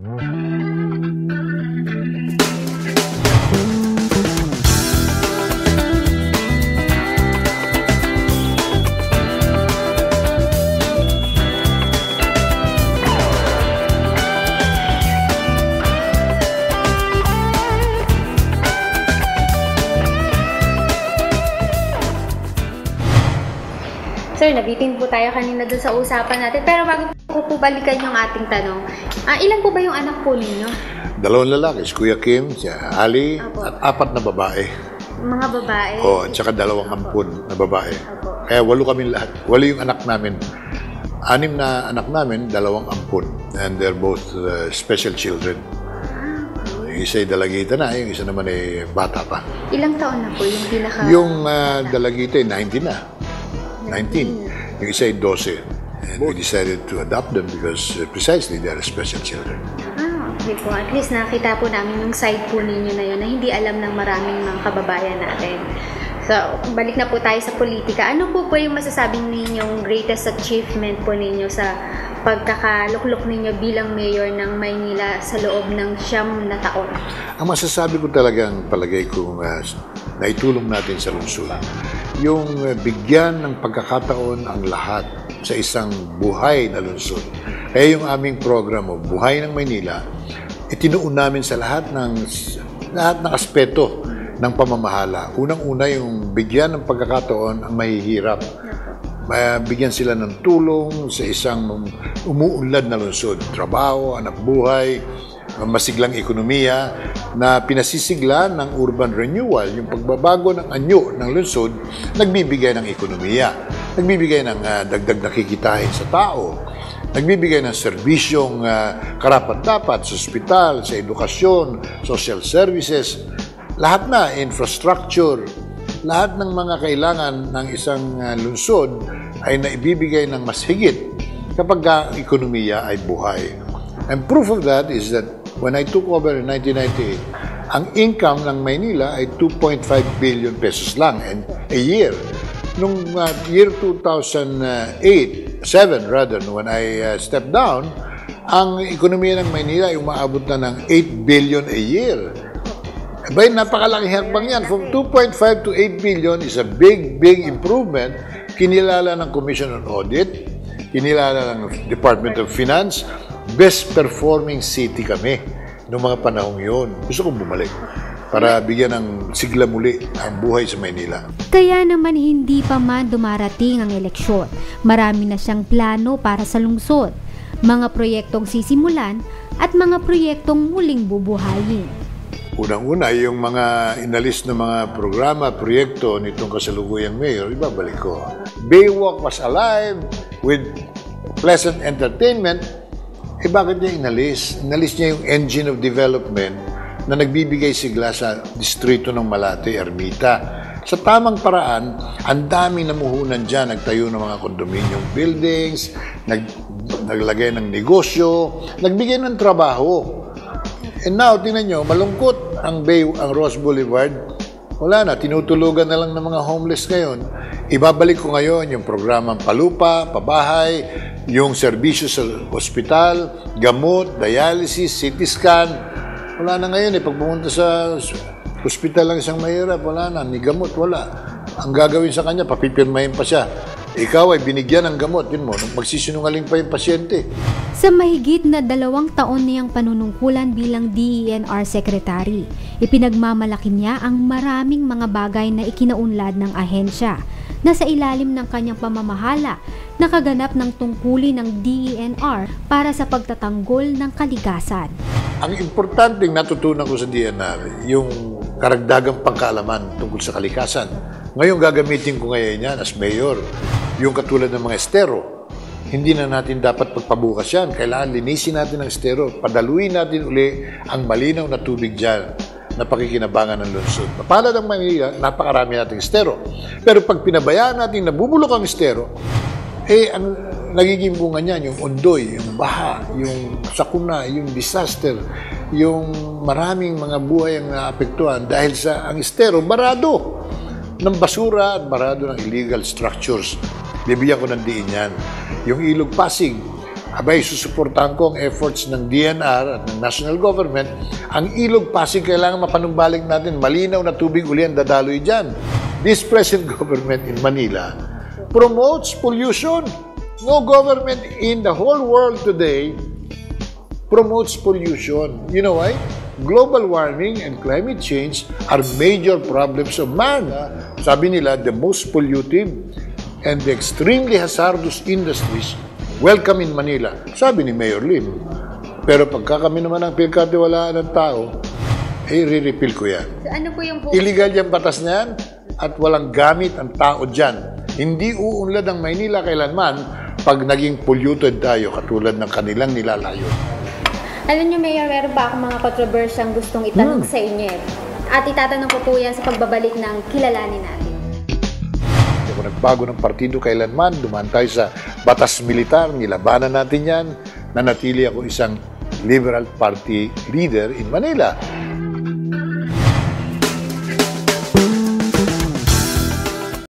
Sir, nabitin po tayo kanina doon sa usapan natin. Pero bago po balikan yung ating tanong, ilan po ba yung anak po ninyo? 2 lalaki, si Kuya Kim, si Ali, Apo. at 4 na babae. Mga babae? At saka 2 ampun na babae. Apo. Kaya 8 kami lahat. 8 yung anak namin. 6 na anak namin, 2 ampun. And they're both special children. Yung isa ay dalagita na, yung isa naman ay bata pa. Ilang taon na po yung pinaka... Yung dalagita ay 19 na. 19. Yung isa ay 12. And we decided to adopt them because precisely they are special children. Okay po. At least nakita po namin yung side po ninyo na yun na hindi alam ng maraming mga kababayan natin. So, balik na po tayo sa politika. Ano po yung masasabing ninyong greatest achievement po ninyo sa pagkakaluklok ninyo bilang mayor ng Maynila sa loob ng 9 na taon? Ang masasabi ko talagang palagay kong naitulong natin sa lungsod, yung bigyan ng pagkakataon ang lahat sa isang buhay na lungsod. Kaya yung aming program o Buhay ng Maynila, itinuon namin sa lahat ng aspeto ng pamamahala. Unang-una yung bigyan ng pagkakataon ang mahihirap. Bigyan sila ng tulong sa isang umuunlad na lungsod. Trabaho, hanap buhay, masiglang ekonomiya na pinasisigla ng urban renewal, yung pagbabago ng anyo ng lungsod, nagbibigay ng ekonomiya, nagbibigay ng dagdag na kikitain sa tao, nagbibigay ng serbisyong karapat-dapat sa ospital, sa edukasyon, social services, lahat na, infrastructure, lahat ng mga kailangan ng isang lungsod ay naibibigay ng mas higit kapag ekonomiya ay buhay. And proof of that is that when I took over in 1998, ang income ng Maynila ay 2.5 billion pesos lang a year. Nung year 2007 rather, when I stepped down, ang ekonomiya ng Maynila ay umaabot na ng 8 billion a year. Abay, napakalaking hakbang yan. From 2.5 to 8 billion is a big improvement. Kinilala ng Commission on Audit, kinilala ng Department of Finance, best performing city kami noong mga panahong yun. Gusto kong bumalik para bigyan ng sigla muli ang buhay sa Maynila. Kaya naman hindi pa man dumarating ang eleksyon, marami na siyang plano para sa lungsod, mga proyektong sisimulan at mga proyektong muling bubuhayin. Unang-una, yung mga inalis na mga programa, proyekto nitong kasalukuyang mayor, ibabalik ko. Baywalk was alive with pleasant entertainment. Bakit niya inalis? Inalis niya yung engine of development na nagbibigay sigla sa distrito ng Malate, Ermita. Sa tamang paraan, ang daming namuhunan dyan. Nagtayo ng mga condominium buildings, naglagay ng negosyo, nagbigay ng trabaho. And now, tingnan nyo, malungkot ang Ross Boulevard. Wala na, tinutulugan na lang ng mga homeless ngayon. Ibabalik ko ngayon yung programang Palupa, Pabahay, yung serbisyo sa ospital, gamot, dialysis, CT scan. Wala na ngayon pag pumunta sa ospital lang isang mahirap, wala na, ni gamot, wala. Ang gagawin sa kanya, papipirmahin pa siya. Ikaw ay binigyan ng gamot, yun mo, magsisinungaling pa yung pasyente. Sa mahigit na 2 taon niyang panunungkulan bilang DENR Secretary, ipinagmamalaki niya ang maraming mga bagay na ikinaunlad ng ahensya na sa ilalim ng kanyang pamamahala nakaganap ng tungkulin ng DENR para sa pagtatanggol ng kalikasan. Ang importanteng natutunan ko sa DENR, yung karagdagang pangkaalaman tungkol sa kalikasan. Ngayon gagamitin ko ngayon yan as mayor, yung katulad ng mga estero. Hindi na natin dapat pagpabukas yan. Kailangan linisin natin ang estero. Padaluin natin uli ang malinaw na tubig dyan na pakikinabangan ng lungsod. Mapalad ang Manila, napakarami nating estero. Pero pag pinabayaan natin nabubulok ang estero, ang nagiging bunga niyan, yung undoy, yung baha, yung sakuna, yung disaster, yung maraming mga buhay ang naapektuhan dahil sa ang estero, barado ng basura at barado ng illegal structures. Bibigyan ko ng diin yan. Yung Ilog Pasig, abay, susuportahan ko ang efforts ng DNR at ng national government. Ang Ilog Pasig kailangan mapanumbalik natin. Malinaw na tubig uli ang dadaloy dyan. This present government in Manila promotes pollution. No government in the whole world today promotes pollution. You know why? Global warming and climate change are major problems of man. Sabi nila, the most pollutive and the extremely hazardous industries welcome in Manila. Sabi ni Mayor Lim. Pero pagka kami naman ang pinagkatiwalaan ng tao, re-repeal ko yan. So, ano po yung Illegal yung batas na yan at walang gamit ang tao dyan. Hindi uunlad ang Maynila kailanman pag naging polluted tayo katulad ng kanilang nilalayo. Alam niyo, Mayor, meron ba akong mga kontrobersyang gustong itanong sa inyo eh. At itatanong ko po yan sa pagbabalik ng kilalanin natin. Kung nagbago ng partido kailanman, dumaan tayo sa batas militar, nilabanan natin yan, nanatili ako isang Liberal Party leader in Manila.